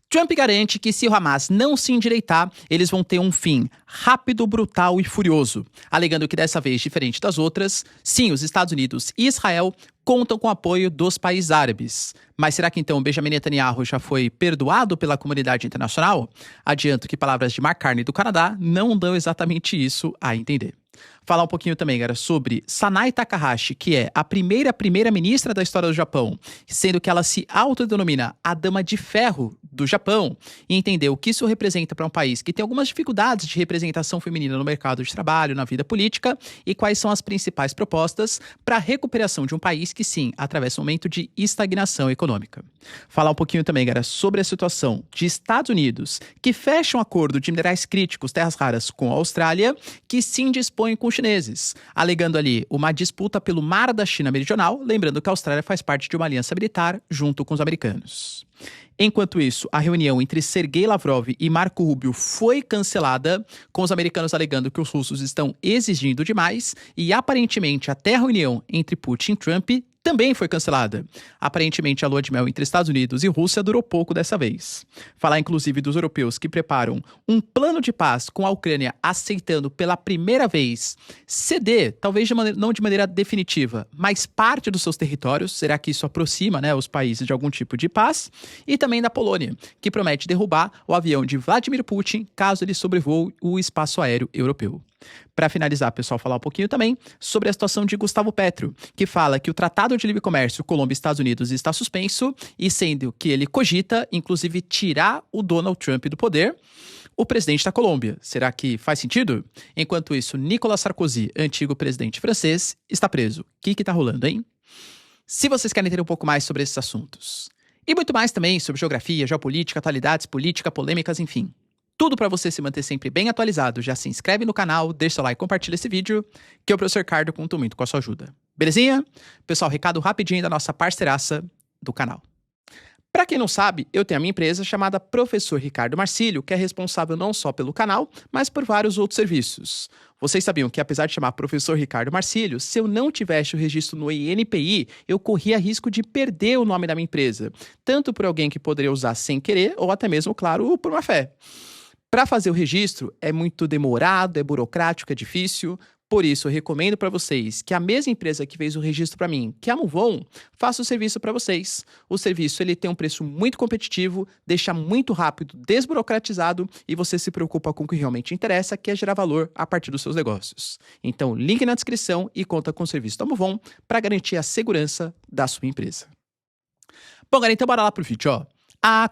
Trump garante que se o Hamas não se endireitar, eles vão ter um fim rápido, brutal e furioso, alegando que dessa vez, diferente das outras, sim, os Estados Unidos e Israel contam com o apoio dos países árabes. Mas será que então Benjamin Netanyahu já foi perdoado pela comunidade internacional? Adianto que palavras de Mark Carney do Canadá não dão exatamente isso a entender. Falar um pouquinho também, galera, sobre Sanae Takahashi, que é a primeira-ministra da história do Japão, sendo que ela se autodenomina a Dama de Ferro do Japão, e entender o que isso representa para um país que tem algumas dificuldades de representação feminina no mercado de trabalho, na vida política, e quais são as principais propostas para a recuperação de um país que, sim, atravessa um momento de estagnação econômica. Falar um pouquinho também, galera, sobre a situação de Estados Unidos, que fecha um acordo de minerais críticos, terras raras, com a Austrália, que sim dispõe com os chineses, alegando ali uma disputa pelo mar da China Meridional, lembrando que a Austrália faz parte de uma aliança militar junto com os americanos. Enquanto isso, a reunião entre Sergei Lavrov e Marco Rubio foi cancelada, com os americanos alegando que os russos estão exigindo demais, e aparentemente até a reunião entre Putin e Trump também foi cancelada. Aparentemente, a lua de mel entre Estados Unidos e Rússia durou pouco dessa vez. Falar, inclusive, dos europeus que preparam um plano de paz com a Ucrânia aceitando pela primeira vez ceder, talvez não de maneira definitiva, mas parte dos seus territórios. Será que isso aproxima, os países de algum tipo de paz? E também da Polônia, que promete derrubar o avião de Vladimir Putin caso ele sobrevoe o espaço aéreo europeu. Para finalizar, pessoal, falar um pouquinho também sobre a situação de Gustavo Petro, que fala que o Tratado de Livre Comércio Colômbia e Estados Unidos está suspenso, e sendo que ele cogita, inclusive, tirar o Donald Trump do poder, o presidente da Colômbia. Será que faz sentido? Enquanto isso, Nicolas Sarkozy, antigo presidente francês, está preso. O que está rolando, hein? Se vocês querem entender um pouco mais sobre esses assuntos, e muito mais também sobre geografia, geopolítica, atualidades, política, polêmicas, enfim, tudo para você se manter sempre bem atualizado, já se inscreve no canal, deixa seu like e compartilha esse vídeo, que o professor Ricardo conta muito com a sua ajuda. Belezinha? Pessoal, recado rapidinho da nossa parceiraça do canal. Para quem não sabe, eu tenho a minha empresa chamada Professor Ricardo Marcílio, que é responsável não só pelo canal, mas por vários outros serviços. Vocês sabiam que, apesar de chamar Professor Ricardo Marcílio, se eu não tivesse o registro no INPI, eu corria risco de perder o nome da minha empresa, tanto por alguém que poderia usar sem querer, ou até mesmo, claro, por má fé. Para fazer o registro é muito demorado, é burocrático, é difícil. Por isso, eu recomendo para vocês que a mesma empresa que fez o registro para mim, que é a Muvon, faça o serviço para vocês. O serviço ele tem um preço muito competitivo, deixa muito rápido, desburocratizado e você se preocupa com o que realmente interessa, que é gerar valor a partir dos seus negócios. Então, link na descrição e conta com o serviço da Muvon para garantir a segurança da sua empresa. Bom, galera, então bora lá pro vídeo, ó.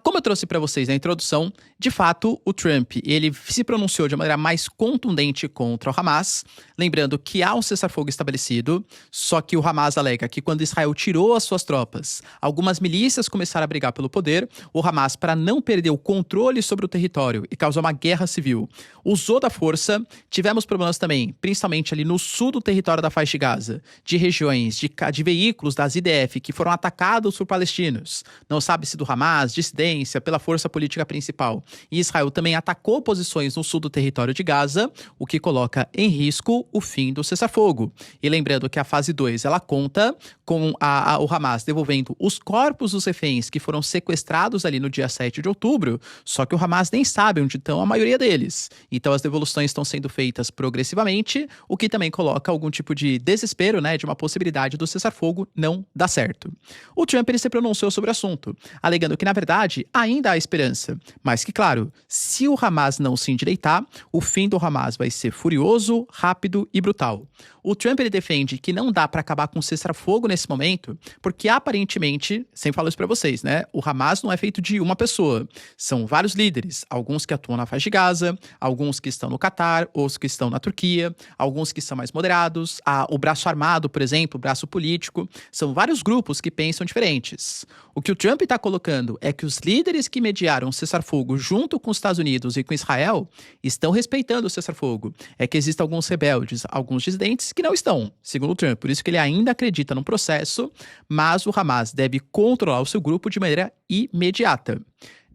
Como eu trouxe para vocês na introdução, de fato, o Trump ele se pronunciou de maneira mais contundente contra o Hamas, lembrando que há um cessar-fogo estabelecido, só que o Hamas alega que quando Israel tirou as suas tropas, algumas milícias começaram a brigar pelo poder, o Hamas, para não perder o controle sobre o território e causar uma guerra civil, usou da força. Tivemos problemas também, principalmente ali no sul do território da faixa de Gaza, de regiões de veículos das IDF que foram atacados por palestinos, não sabe-se do Hamas, dissidência pela força política principal. E Israel também atacou posições no sul do território de Gaza, o que coloca em risco o fim do cessar-fogo. E lembrando que a fase 2, ela conta com o Hamas devolvendo os corpos dos reféns que foram sequestrados ali no dia 7 de outubro, só que o Hamas nem sabe onde estão a maioria deles. Então as devoluções estão sendo feitas progressivamente, o que também coloca algum tipo de desespero, de uma possibilidade do cessar-fogo não dar certo. O Trump ele se pronunciou sobre o assunto, alegando que, na verdade, ainda há esperança, mas que, claro, se o Hamas não se endireitar, o fim do Hamas vai ser furioso, rápido e brutal. O Trump ele defende que não dá para acabar com o cessar-fogo nesse momento, porque aparentemente, sempre falo isso para vocês, o Hamas não é feito de uma pessoa, são vários líderes, alguns que atuam na faixa de Gaza, alguns que estão no Catar, outros que estão na Turquia, alguns que são mais moderados, o braço armado, por exemplo, o braço político, são vários grupos que pensam diferentes. O que o Trump está colocando é que os líderes que mediaram o cessar-fogo junto com os Estados Unidos e com Israel estão respeitando o cessar-fogo. É que existem alguns rebeldes, alguns dissidentes que não estão, segundo o Trump. Por isso que ele ainda acredita no processo, mas o Hamas deve controlar o seu grupo de maneira imediata.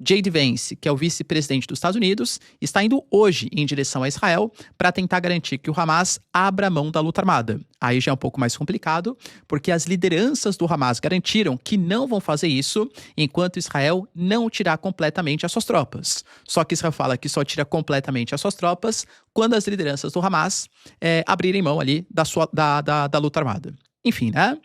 J.D. Vance, que é o vice-presidente dos Estados Unidos, está indo hoje em direção a Israel para tentar garantir que o Hamas abra mão da luta armada. Aí já é um pouco mais complicado, porque as lideranças do Hamas garantiram que não vão fazer isso enquanto Israel não tirar completamente as suas tropas. Só que Israel fala que só tira completamente as suas tropas quando as lideranças do Hamas abrirem mão ali da luta armada. Enfim, né?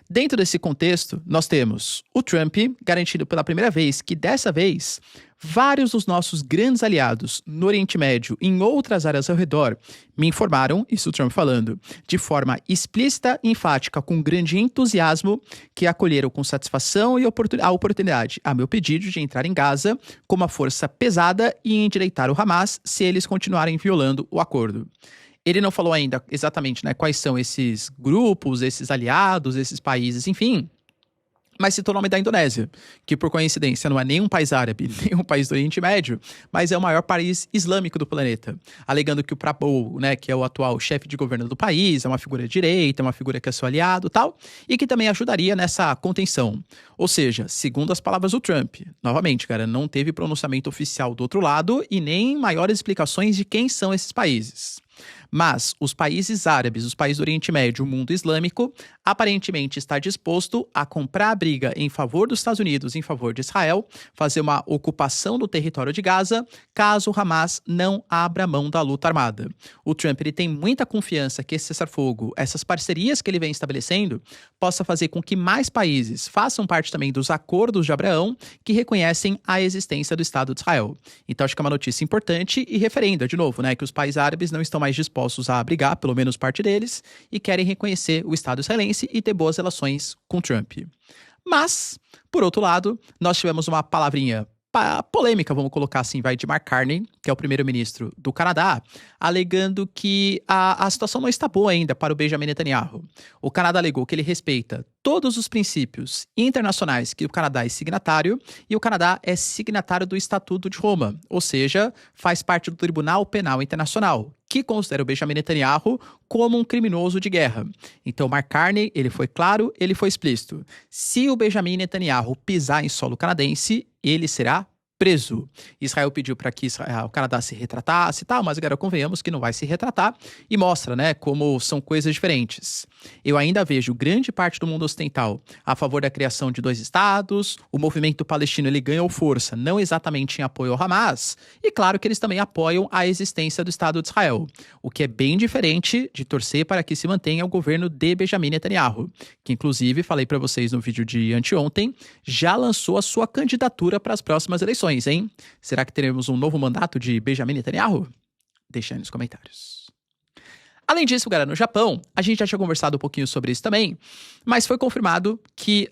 Dentro desse contexto, nós temos o Trump garantindo pela primeira vez que, dessa vez, vários dos nossos grandes aliados no Oriente Médio e em outras áreas ao redor me informaram, isso o Trump falando, de forma explícita e enfática, com grande entusiasmo, que acolheram com satisfação e a oportunidade a meu pedido de entrar em Gaza com uma força pesada e endireitar o Hamas se eles continuarem violando o acordo. Ele não falou ainda exatamente, né, quais são esses grupos, esses aliados, esses países, enfim. Mas citou o nome da Indonésia, que por coincidência não é nem um país árabe, nem um país do Oriente Médio, mas é o maior país islâmico do planeta. Alegando que o Prabowo, né, que é o atual chefe de governo do país, é uma figura de direita, é uma figura que é seu aliado e tal, e que também ajudaria nessa contenção. Ou seja, segundo as palavras do Trump, novamente, cara, não teve pronunciamento oficial do outro lado e nem maiores explicações de quem são esses países. Mas os países árabes, os países do Oriente Médio, o mundo islâmico, aparentemente está disposto a comprar a briga em favor dos Estados Unidos, em favor de Israel, fazer uma ocupação do território de Gaza, caso o Hamas não abra mão da luta armada. O Trump ele tem muita confiança que esse cessar-fogo, essas parcerias que ele vem estabelecendo, possa fazer com que mais países façam parte também dos acordos de Abraão que reconhecem a existência do Estado de Israel. Então acho que é uma notícia importante e referenda, de novo, né, que os países árabes não estão mais dispostos a abrigar, pelo menos parte deles, e querem reconhecer o Estado israelense e ter boas relações com Trump. Mas, por outro lado, nós tivemos uma palavrinha polêmica, vamos colocar assim, de Mark Carney, que é o primeiro-ministro do Canadá, alegando que a situação não está boa ainda para o Benjamin Netanyahu. O Canadá alegou que ele respeita todos os princípios internacionais que o Canadá é signatário, e o Canadá é signatário do Estatuto de Roma, ou seja, faz parte do Tribunal Penal Internacional, que considera o Benjamin Netanyahu como um criminoso de guerra. Então, Mark Carney, ele foi claro, ele foi explícito. Se o Benjamin Netanyahu pisar em solo canadense, ele será preso. Israel pediu para que o Canadá se retratasse e tal, mas agora convenhamos que não vai se retratar e mostra, né, como são coisas diferentes. Eu ainda vejo grande parte do mundo ocidental a favor da criação de dois estados, o movimento palestino ele ganhou força, não exatamente em apoio ao Hamas, e claro que eles também apoiam a existência do Estado de Israel, o que é bem diferente de torcer para que se mantenha o governo de Benjamin Netanyahu, que inclusive, falei para vocês no vídeo de anteontem, já lançou a sua candidatura para as próximas eleições. Hein? Será que teremos um novo mandato de Benjamin Netanyahu? Deixa aí nos comentários. Além disso, galera, no Japão, a gente já tinha conversado um pouquinho sobre isso também, mas foi confirmado que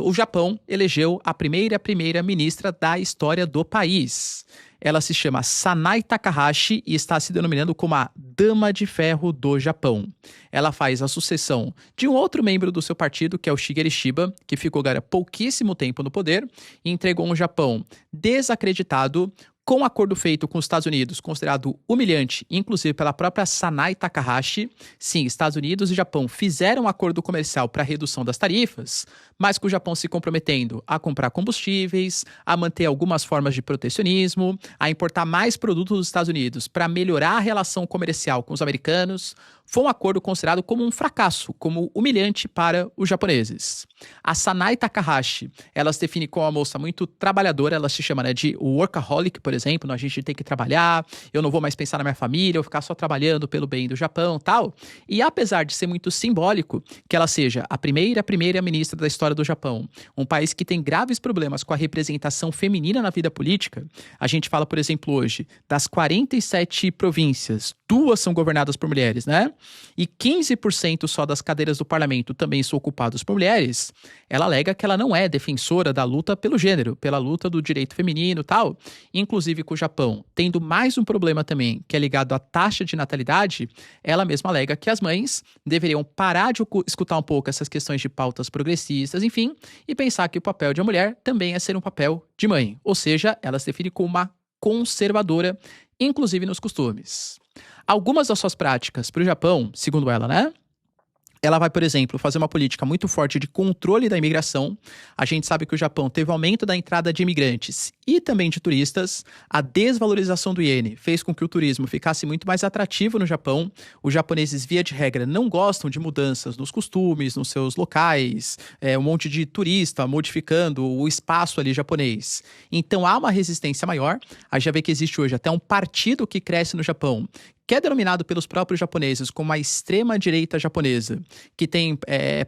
o Japão elegeu a primeira ministra da história do país. Ela se chama Sanai Takahashi e está se denominando como a Dama de Ferro do Japão. Ela faz a sucessão de um outro membro do seu partido, que é o Shigeru Shiba, que ficou pouquíssimo tempo no poder e entregou um Japão desacreditado, com um acordo feito com os Estados Unidos, considerado humilhante, inclusive pela própria Sanai Takahashi. Sim, Estados Unidos e Japão fizeram um acordo comercial para redução das tarifas, mas com o Japão se comprometendo a comprar combustíveis, a manter algumas formas de protecionismo, a importar mais produtos dos Estados Unidos para melhorar a relação comercial com os americanos. Foi um acordo considerado como um fracasso, como humilhante para os japoneses. A Sanai Takahashi, ela se define como uma moça muito trabalhadora, ela se chama, né, de workaholic, por exemplo, a gente tem que trabalhar, eu não vou mais pensar na minha família, eu vou ficar só trabalhando pelo bem do Japão e tal. E apesar de ser muito simbólico que ela seja a primeira ministra da história do Japão, um país que tem graves problemas com a representação feminina na vida política, a gente fala, por exemplo, hoje, das 47 províncias, 2 são governadas por mulheres, né? E 15% só das cadeiras do parlamento também são ocupadas por mulheres, ela alega que ela não é defensora da luta pelo gênero, pela luta do direito feminino e tal. Inclusive com o Japão tendo mais um problema também, que é ligado à taxa de natalidade, ela mesma alega que as mães deveriam parar de escutar um pouco essas questões de pautas progressistas, enfim, e pensar que o papel de uma mulher também é ser um papel de mãe. Ou seja, ela se define como uma conservadora, inclusive nos costumes. Algumas das suas práticas para o Japão, segundo ela, né? Ela vai, por exemplo, fazer uma política muito forte de controle da imigração. A gente sabe que o Japão teve aumento da entrada de imigrantes e também de turistas. A desvalorização do iene fez com que o turismo ficasse muito mais atrativo no Japão. Os japoneses, via de regra, não gostam de mudanças nos costumes, nos seus locais, um monte de turista modificando o espaço ali japonês. Então há uma resistência maior. A gente já vê que existe hoje até um partido que cresce no Japão, que é denominado pelos próprios japoneses como a extrema-direita japonesa, que tem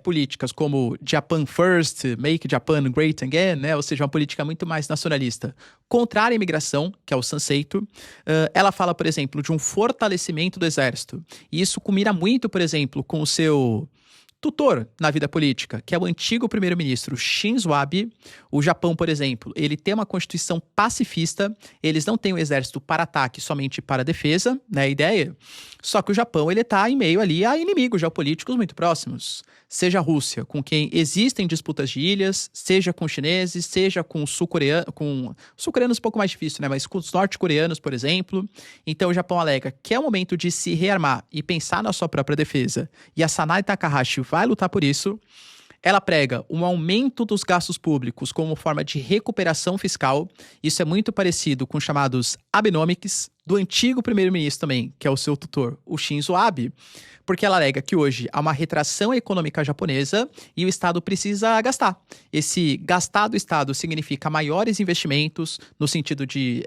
políticas como Japan First, Make Japan Great Again, né? Ou seja, uma política muito mais nacionalista, contrária à imigração, que é o Sanseito. Ela fala, por exemplo, de um fortalecimento do exército. E isso combina muito, por exemplo, com o seu tutor na vida política, que é o antigo primeiro-ministro Shinzo Abe. O Japão, por exemplo, ele tem uma constituição pacifista, eles não têm o exército para ataque, somente para defesa, né, a ideia. Só que o Japão, ele tá em meio ali a inimigos geopolíticos muito próximos. Seja a Rússia, com quem existem disputas de ilhas, seja com os chineses, seja com os sul-coreanos, com os sul-coreanos um pouco mais difícil, né, mas com os norte-coreanos, por exemplo. Então o Japão alega que é o momento de se rearmar e pensar na sua própria defesa. E a Sanae Takahashi vai lutar por isso. Ela prega um aumento dos gastos públicos como forma de recuperação fiscal. Isso é muito parecido com os chamados Abenomics, do antigo primeiro-ministro também, que é o seu tutor, o Shinzo Abe, porque ela alega que hoje há uma retração econômica japonesa e o Estado precisa gastar. Esse gastar do Estado significa maiores investimentos no sentido de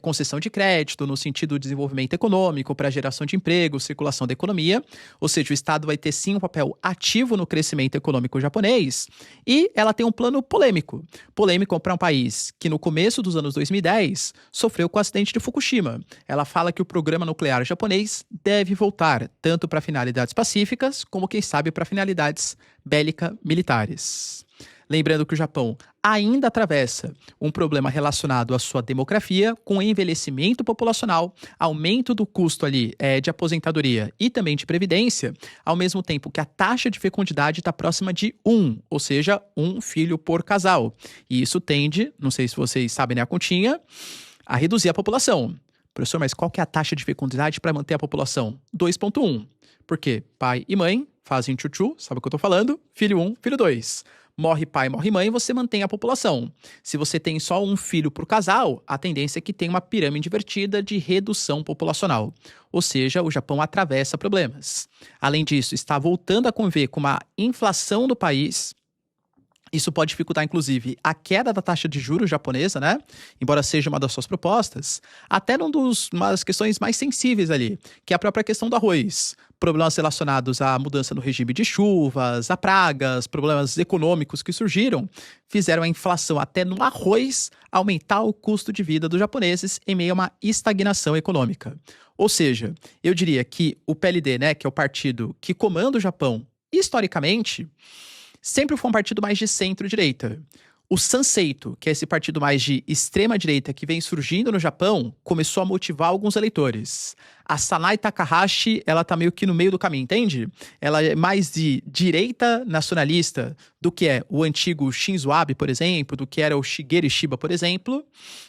concessão de crédito, no sentido de desenvolvimento econômico, para geração de emprego, circulação da economia, ou seja, o Estado vai ter sim um papel ativo no crescimento econômico japonês, e ela tem um plano polêmico para um país que no começo dos anos 2010 sofreu com o acidente de Fukushima. Ela fala que o programa nuclear japonês deve voltar tanto para finalidades pacíficas, como quem sabe para finalidades bélica-militares. Lembrando que o Japão ainda atravessa um problema relacionado à sua demografia, com envelhecimento populacional, aumento do custo ali de aposentadoria e também de previdência, ao mesmo tempo que a taxa de fecundidade está próxima de 1, ou seja, um filho por casal. E isso tende, não sei se vocês sabem, né, a continha, a reduzir a população. Professor, mas qual que é a taxa de fecundidade para manter a população? 2,1. Por quê? Pai e mãe fazem tchutchu, sabe o que eu tô falando? Filho 1, filho 2. Morre pai, morre mãe, você mantém a população. Se você tem só um filho por casal, a tendência é que tenha uma pirâmide invertida de redução populacional. Ou seja, o Japão atravessa problemas. Além disso, está voltando a conviver com uma inflação do país. Isso pode dificultar, inclusive, a queda da taxa de juros japonesa, né? Embora seja uma das suas propostas, até uma das questões mais sensíveis ali, que é a própria questão do arroz. Problemas relacionados à mudança no regime de chuvas, a pragas, problemas econômicos que surgiram, fizeram a inflação até no arroz aumentar o custo de vida dos japoneses em meio a uma estagnação econômica. Ou seja, eu diria que o PLD, né, que é o partido que comanda o Japão, historicamente, sempre foi um partido mais de centro-direita. O Sanseito, que é esse partido mais de extrema-direita que vem surgindo no Japão, começou a motivar alguns eleitores. A Sanae Takahashi, ela tá meio que no meio do caminho, entende? Ela é mais de direita nacionalista do que é o antigo Shinzo Abe, por exemplo, do que era o Shigeru Shiba, por exemplo,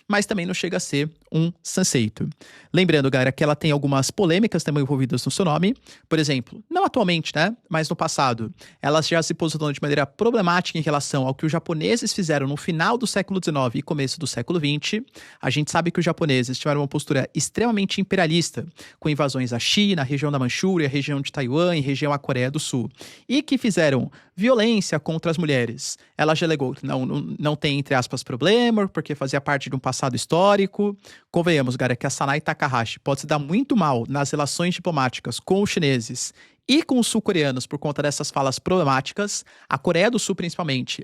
mas também não chega a ser um Sanseito. Lembrando, galera, que ela tem algumas polêmicas também envolvidas no seu nome. Por exemplo, não atualmente, né? Mas no passado, ela já se posicionou de maneira problemática em relação ao que os japoneses fizeram no final do século XIX e começo do século XX. A gente sabe que os japoneses tiveram uma postura extremamente imperialista, com invasões à China, a região da Manchúria, a região de Taiwan e região à Coreia do Sul, e que fizeram violência contra as mulheres. Ela já alegou que não tem, entre aspas, problema, porque fazia parte de um passado histórico. Convenhamos, galera, que a Sanae Takahashi pode se dar muito mal nas relações diplomáticas com os chineses e com os sul-coreanos por conta dessas falas problemáticas. A Coreia do Sul, principalmente,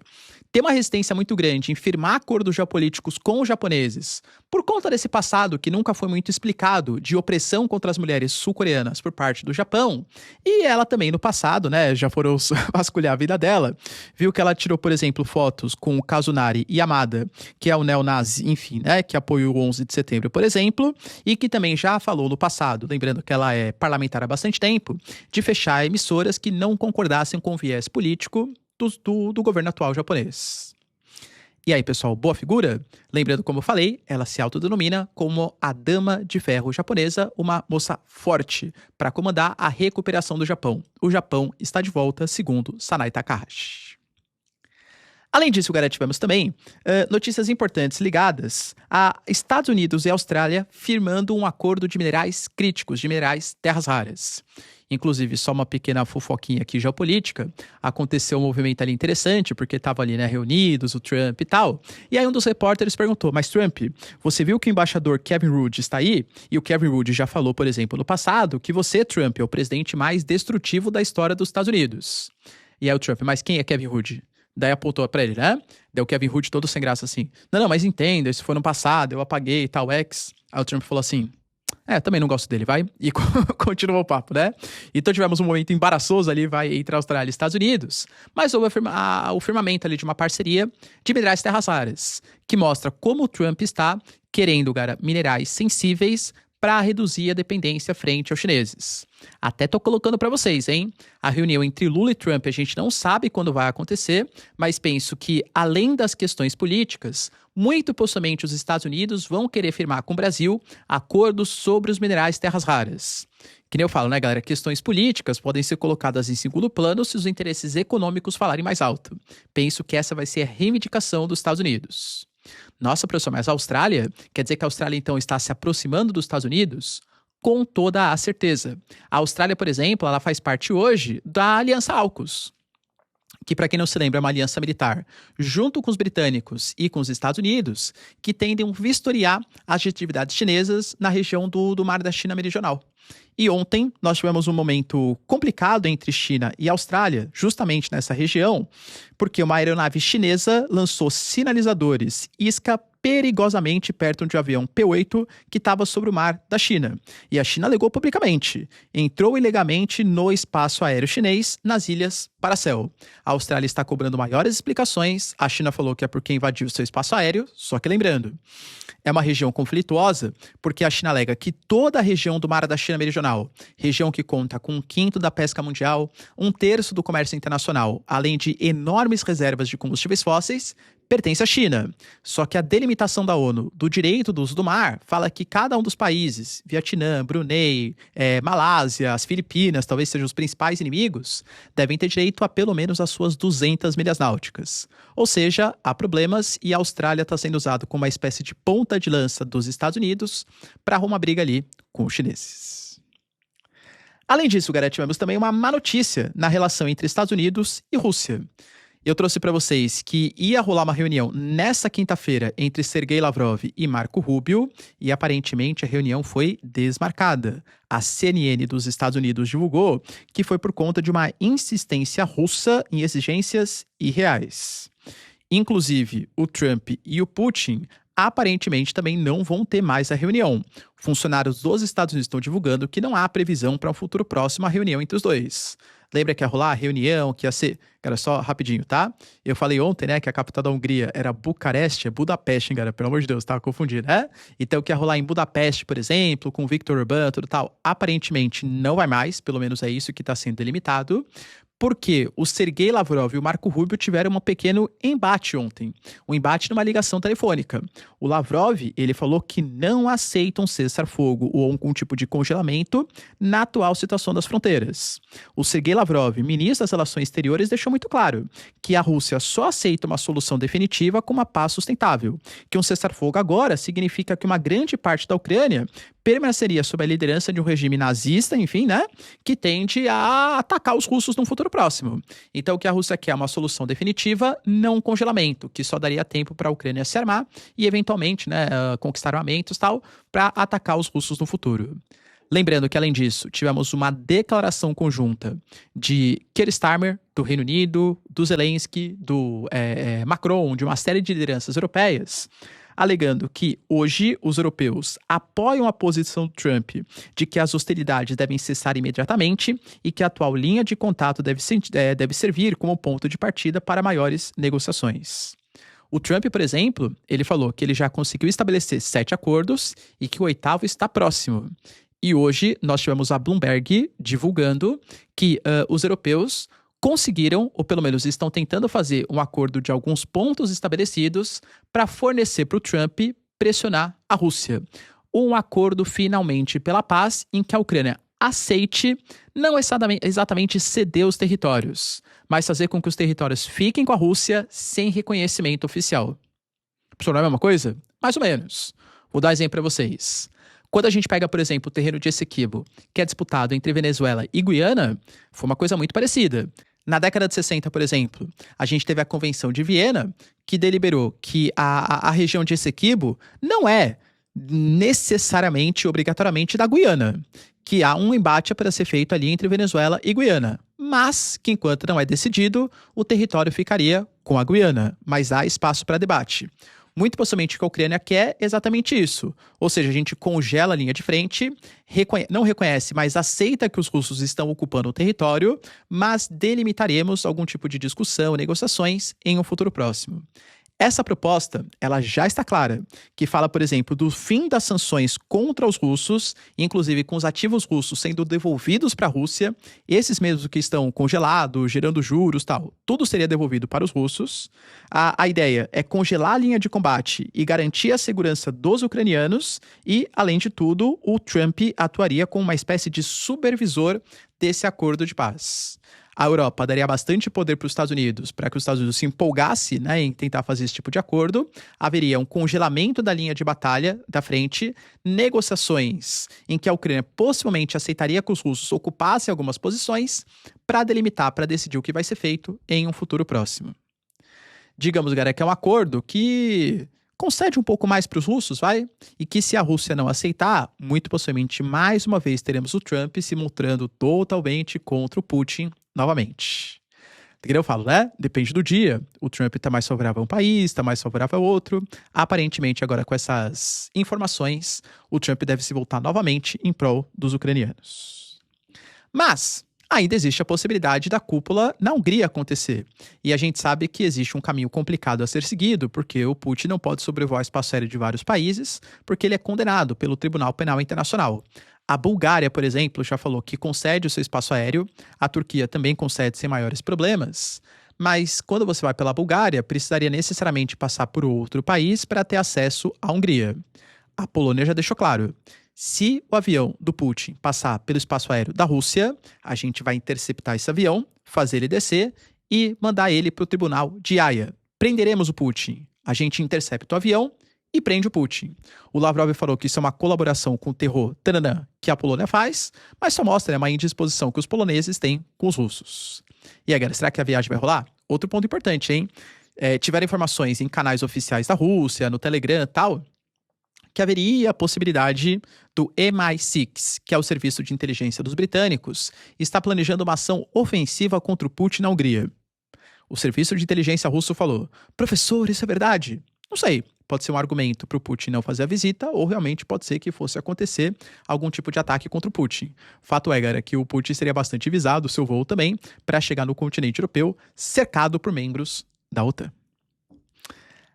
tem uma resistência muito grande em firmar acordos geopolíticos com os japoneses por conta desse passado que nunca foi muito explicado de opressão contra as mulheres sul-coreanas por parte do Japão. E ela também, no passado, né, já foram vasculhar a vida dela, viu que ela tirou, por exemplo, fotos com o Kazunari Yamada, que é o neonazi, enfim, né, que apoiou o 11 de setembro, por exemplo, e que também já falou no passado, lembrando que ela é parlamentar há bastante tempo, de fechar emissoras que não concordassem com o viés político do governo atual japonês. E aí, pessoal, boa figura? Lembrando, como eu falei, ela se autodenomina como a Dama de Ferro japonesa, uma moça forte para comandar a recuperação do Japão. O Japão está de volta, segundo Sanae Takahashi. Além disso, Gareth, tivemos também notícias importantes ligadas a Estados Unidos e Austrália firmando um acordo de minerais críticos, de minerais terras raras. Inclusive, só uma pequena fofoquinha aqui geopolítica, aconteceu um movimento ali interessante, porque estavam ali, né, reunidos, o Trump e tal. E aí um dos repórteres perguntou, mas Trump, você viu que o embaixador Kevin Rudd está aí? E o Kevin Rudd já falou, por exemplo, no passado, que você, Trump, é o presidente mais destrutivo da história dos Estados Unidos. E aí o Trump, mas quem é Kevin Rudd? Daí apontou pra ele, né? Daí o Kevin Rudd todo sem graça assim. Não, mas entenda, isso foi no passado, eu apaguei e tal, X. Aí o Trump falou assim, também não gosto dele, vai. E continuou o papo, né? Então tivemos um momento embaraçoso ali, vai, entre a Austrália e Estados Unidos. Mas houve o firmamento ali de uma parceria de minerais terras raras, que mostra como o Trump está querendo minerais sensíveis para reduzir a dependência frente aos chineses. Até tô colocando para vocês, hein? A reunião entre Lula e Trump a gente não sabe quando vai acontecer, mas penso que, além das questões políticas, muito possivelmente os Estados Unidos vão querer firmar com o Brasil acordos sobre os minerais terras raras. Que nem eu falo, né, galera? Questões políticas podem ser colocadas em segundo plano se os interesses econômicos falarem mais alto. Penso que essa vai ser a reivindicação dos Estados Unidos. Nossa, professor, mas a Austrália? Quer dizer que a Austrália, então, está se aproximando dos Estados Unidos? Com toda a certeza. A Austrália, por exemplo, ela faz parte hoje da Aliança AUKUS, que, para quem não se lembra, é uma aliança militar, junto com os britânicos e com os Estados Unidos, que tendem a vistoriar as atividades chinesas na região do Mar da China Meridional. E ontem nós tivemos um momento complicado entre China e Austrália, justamente nessa região, porque uma aeronave chinesa lançou sinalizadores isca perigosamente perto de um avião P-8 que estava sobre o mar da China. E a China alegou publicamente, entrou ilegalmente no espaço aéreo chinês nas ilhas Paracel. A Austrália está cobrando maiores explicações, a China falou que é porque invadiu seu espaço aéreo, só que lembrando, é uma região conflituosa porque a China alega que toda a região do Mar da China Meridional, região que conta com 1/5 da pesca mundial, 1/3 do comércio internacional, além de enormes reservas de combustíveis fósseis, pertence à China. Só que a delimitação da ONU do direito do uso do mar fala que cada um dos países, Vietnã, Brunei, Malásia, as Filipinas, talvez sejam os principais inimigos, devem ter direito a pelo menos as suas 200 milhas náuticas. Ou seja, há problemas e a Austrália está sendo usado como uma espécie de ponta de lança dos Estados Unidos para arrumar briga ali com os chineses. Além disso, Gareth, tivemos também uma má notícia na relação entre Estados Unidos e Rússia. Eu trouxe para vocês que ia rolar uma reunião nessa quinta-feira entre Sergei Lavrov e Marco Rubio e aparentemente a reunião foi desmarcada. A CNN dos Estados Unidos divulgou que foi por conta de uma insistência russa em exigências irreais. Inclusive, o Trump e o Putin aparentemente também não vão ter mais a reunião. Funcionários dos Estados Unidos estão divulgando que não há previsão para um futuro próximo a reunião entre os dois. Lembra que ia rolar a reunião, que ia ser... Cara, só rapidinho, tá? Eu falei ontem, né, que a capital da Hungria era Bucareste, é Budapeste, cara, pelo amor de Deus, tava confundido, né? Então, que ia rolar em Budapeste, por exemplo, com o Viktor Orbán, tudo tal, aparentemente não vai mais, pelo menos é isso que está sendo delimitado, porque o Sergei Lavrov e o Marco Rubio tiveram um pequeno embate ontem. Um embate numa ligação telefônica. O Lavrov, ele falou que não aceita um cessar-fogo ou algum tipo de congelamento na atual situação das fronteiras. O Sergei Lavrov, ministro das Relações Exteriores, deixou muito claro que a Rússia só aceita uma solução definitiva com uma paz sustentável. Que um cessar-fogo agora significa que uma grande parte da Ucrânia permaneceria sob a liderança de um regime nazista, enfim, né, que tende a atacar os russos num futuro próximo. Então, o que a Rússia quer é uma solução definitiva, não um congelamento, que só daria tempo para a Ucrânia se armar e, eventualmente, né, conquistar armamentos e tal, para atacar os russos no futuro. Lembrando que, além disso, tivemos uma declaração conjunta de Keir Starmer, do Reino Unido, do Zelensky, do Macron, de uma série de lideranças europeias, alegando que hoje os europeus apoiam a posição do Trump de que as hostilidades devem cessar imediatamente e que a atual linha de contato deve servir como ponto de partida para maiores negociações. O Trump, por exemplo, ele falou que ele já conseguiu estabelecer 7 acordos e que o 8º está próximo. E hoje nós tivemos a Bloomberg divulgando que os europeus conseguiram, ou pelo menos estão tentando fazer um acordo de alguns pontos estabelecidos para fornecer para o Trump pressionar a Rússia. Um acordo finalmente pela paz em que a Ucrânia aceite não exatamente ceder os territórios, mas fazer com que os territórios fiquem com a Rússia sem reconhecimento oficial. Não é a mesma coisa? Mais ou menos. Vou dar um exemplo para vocês. Quando a gente pega, por exemplo, o terreno de Essequibo, que é disputado entre Venezuela e Guiana, foi uma coisa muito parecida. Na década de 60, por exemplo, a gente teve a Convenção de Viena, que deliberou que a região de Essequibo não é necessariamente, obrigatoriamente da Guiana, que há um embate para ser feito ali entre Venezuela e Guiana, mas que enquanto não é decidido, o território ficaria com a Guiana, mas há espaço para debate. Muito possivelmente o que a Ucrânia quer é exatamente isso. Ou seja, a gente congela a linha de frente, não reconhece, mas aceita que os russos estão ocupando o território, mas delimitaremos algum tipo de discussão, negociações em um futuro próximo. Essa proposta, ela já está clara, que fala, por exemplo, do fim das sanções contra os russos, inclusive com os ativos russos sendo devolvidos para a Rússia, esses mesmos que estão congelados, gerando juros, tal, tudo seria devolvido para os russos. A ideia é congelar a linha de combate e garantir a segurança dos ucranianos e, além de tudo, o Trump atuaria como uma espécie de supervisor desse acordo de paz. A Europa daria bastante poder para os Estados Unidos, para que os Estados Unidos se empolgasse, né, em tentar fazer esse tipo de acordo. Haveria um congelamento da linha de batalha da frente, negociações em que a Ucrânia possivelmente aceitaria que os russos ocupassem algumas posições para delimitar, para decidir o que vai ser feito em um futuro próximo. Digamos, galera, que é um acordo que concede um pouco mais para os russos, vai? E que se a Rússia não aceitar, muito possivelmente mais uma vez teremos o Trump se mostrando totalmente contra o Putin novamente. Que eu falo, né? Depende do dia. O Trump está mais favorável a um país, está mais favorável a outro. Aparentemente, agora com essas informações, o Trump deve se voltar novamente em prol dos ucranianos. Mas ainda existe a possibilidade da cúpula na Hungria acontecer. E a gente sabe que existe um caminho complicado a ser seguido, porque o Putin não pode sobrevoar o espaço aéreo de vários países, porque ele é condenado pelo Tribunal Penal Internacional. A Bulgária, por exemplo, já falou que concede o seu espaço aéreo, a Turquia também concede sem maiores problemas, mas quando você vai pela Bulgária, precisaria necessariamente passar por outro país para ter acesso à Hungria. A Polônia já deixou claro. Se o avião do Putin passar pelo espaço aéreo da Rússia, a gente vai interceptar esse avião, fazer ele descer e mandar ele para o tribunal de Haia. Prenderemos o Putin. A gente intercepta o avião e prende o Putin. O Lavrov falou que isso é uma colaboração com o terror que a Polônia faz, mas só mostra uma indisposição que os poloneses têm com os russos. E aí, galera, será que a viagem vai rolar? Outro ponto importante, hein? Tiveram informações em canais oficiais da Rússia, no Telegram e tal, que haveria a possibilidade do MI6, que é o serviço de inteligência dos britânicos, estar planejando uma ação ofensiva contra o Putin na Hungria. O serviço de inteligência russo falou: professor, isso é verdade? Não sei, pode ser um argumento para o Putin não fazer a visita, ou realmente pode ser que fosse acontecer algum tipo de ataque contra o Putin. Fato é, galera, que o Putin seria bastante visado, o seu voo também, para chegar no continente europeu, cercado por membros da OTAN.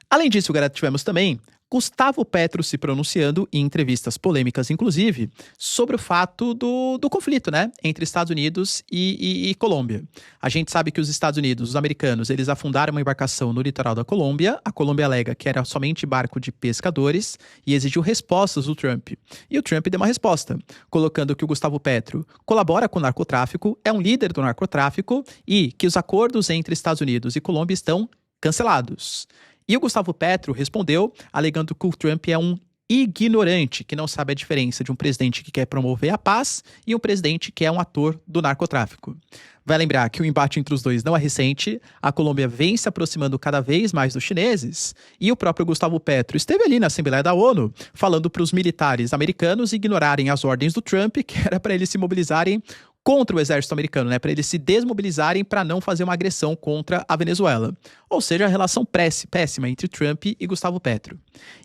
Além disso, galera, tivemos também Gustavo Petro se pronunciando em entrevistas polêmicas, inclusive, sobre o fato do conflito, né, entre Estados Unidos e Colômbia. A gente sabe que os Estados Unidos, os americanos, eles afundaram uma embarcação no litoral da Colômbia. A Colômbia alega que era somente barco de pescadores e exigiu respostas do Trump. E o Trump deu uma resposta, colocando que o Gustavo Petro colabora com o narcotráfico, é um líder do narcotráfico e que os acordos entre Estados Unidos e Colômbia estão cancelados. E o Gustavo Petro respondeu, alegando que o Trump é um ignorante, que não sabe a diferença de um presidente que quer promover a paz e um presidente que é um ator do narcotráfico. Vai lembrar que o embate entre os dois não é recente, a Colômbia vem se aproximando cada vez mais dos chineses, e o próprio Gustavo Petro esteve ali na Assembleia da ONU, falando para os militares americanos ignorarem as ordens do Trump, que era para eles se mobilizarem contra o exército americano, né, para eles se desmobilizarem para não fazer uma agressão contra a Venezuela. Ou seja, a relação péssima entre Trump e Gustavo Petro.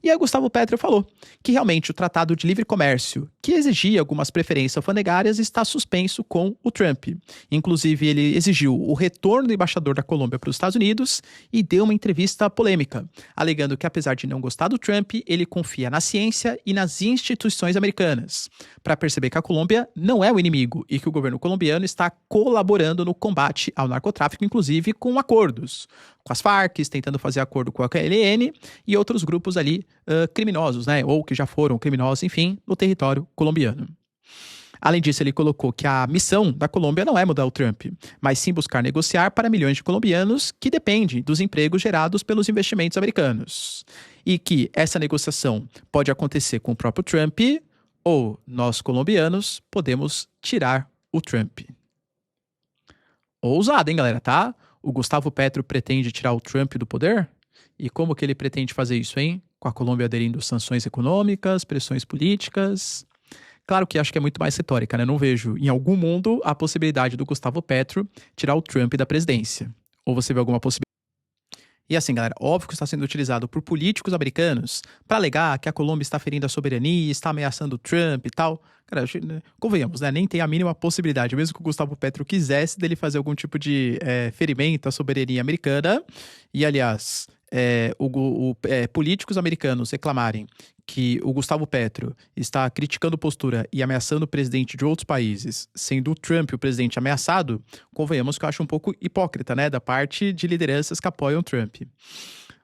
E aí Gustavo Petro falou que realmente o Tratado de Livre Comércio, que exigia algumas preferências alfandegárias, está suspenso com o Trump. Inclusive, ele exigiu o retorno do embaixador da Colômbia para os Estados Unidos e deu uma entrevista polêmica, alegando que apesar de não gostar do Trump, ele confia na ciência e nas instituições americanas, para perceber que a Colômbia não é o inimigo e que o governo colombiano está colaborando no combate ao narcotráfico, inclusive com acordos com as Farc, tentando fazer acordo com a KLN e outros grupos ali criminosos, né, ou que já foram criminosos, enfim, no território colombiano. Além disso, ele colocou que a missão da Colômbia não é mudar o Trump, mas sim buscar negociar para milhões de colombianos que dependem dos empregos gerados pelos investimentos americanos. E que essa negociação pode acontecer com o próprio Trump ou nós, colombianos, podemos tirar o Trump. Ousado, hein, galera, tá? O Gustavo Petro pretende tirar o Trump do poder? E como que ele pretende fazer isso, hein? Com a Colômbia aderindo sanções econômicas, pressões políticas. Claro que acho que é muito mais retórica, né? Não vejo em algum mundo a possibilidade do Gustavo Petro tirar o Trump da presidência. Ou você vê alguma possibilidade? E assim, galera, óbvio que está sendo utilizado por políticos americanos para alegar que a Colômbia está ferindo a soberania, está ameaçando o Trump e tal. Cara, convenhamos, né? Nem tem a mínima possibilidade, mesmo que o Gustavo Petro quisesse, dele fazer algum tipo de ferimento à soberania americana. E, aliás, políticos americanos reclamarem que o Gustavo Petro está criticando postura e ameaçando o presidente de outros países, sendo o Trump o presidente ameaçado, convenhamos que eu acho um pouco hipócrita, né, da parte de lideranças que apoiam o Trump.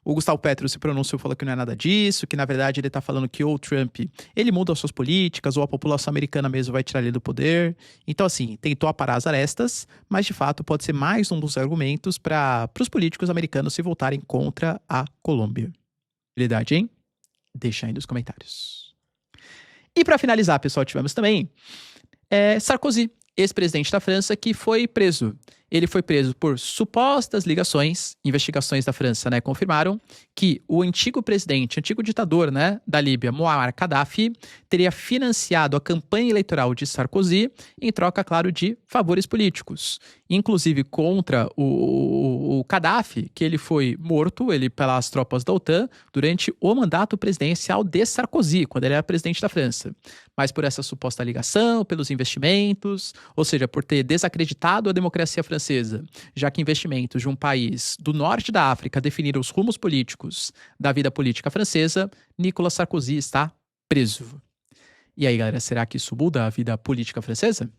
O Gustavo Petro se pronunciou, falou que não é nada disso, que na verdade ele tá falando que ou o Trump, ele muda as suas políticas, ou a população americana mesmo vai tirar ele do poder. Então, assim, tentou aparar as arestas, mas de fato pode ser mais um dos argumentos para os políticos americanos se voltarem contra a Colômbia. Verdade, hein? Deixa aí nos comentários. E para finalizar, pessoal, tivemos também Sarkozy, ex-presidente da França, que foi preso. Ele foi preso por supostas ligações. Investigações da França, né, confirmaram que o antigo presidente, antigo ditador, né, da Líbia, Muammar Gaddafi, teria financiado a campanha eleitoral de Sarkozy em troca, claro, de favores políticos. Inclusive contra o Gaddafi, que ele foi morto pelas tropas da OTAN durante o mandato presidencial de Sarkozy, quando ele era presidente da França. Mas por essa suposta ligação, pelos investimentos, ou seja, por ter desacreditado a democracia francesa, já que investimentos de um país do norte da África definiram os rumos políticos da vida política francesa, Nicolas Sarkozy está preso. E aí, galera, será que isso muda a vida política francesa?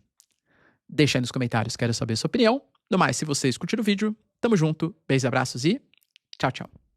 Deixa aí nos comentários, quero saber a sua opinião. No mais, se vocês curtiram o vídeo, tamo junto, beijos, abraços e tchau, tchau.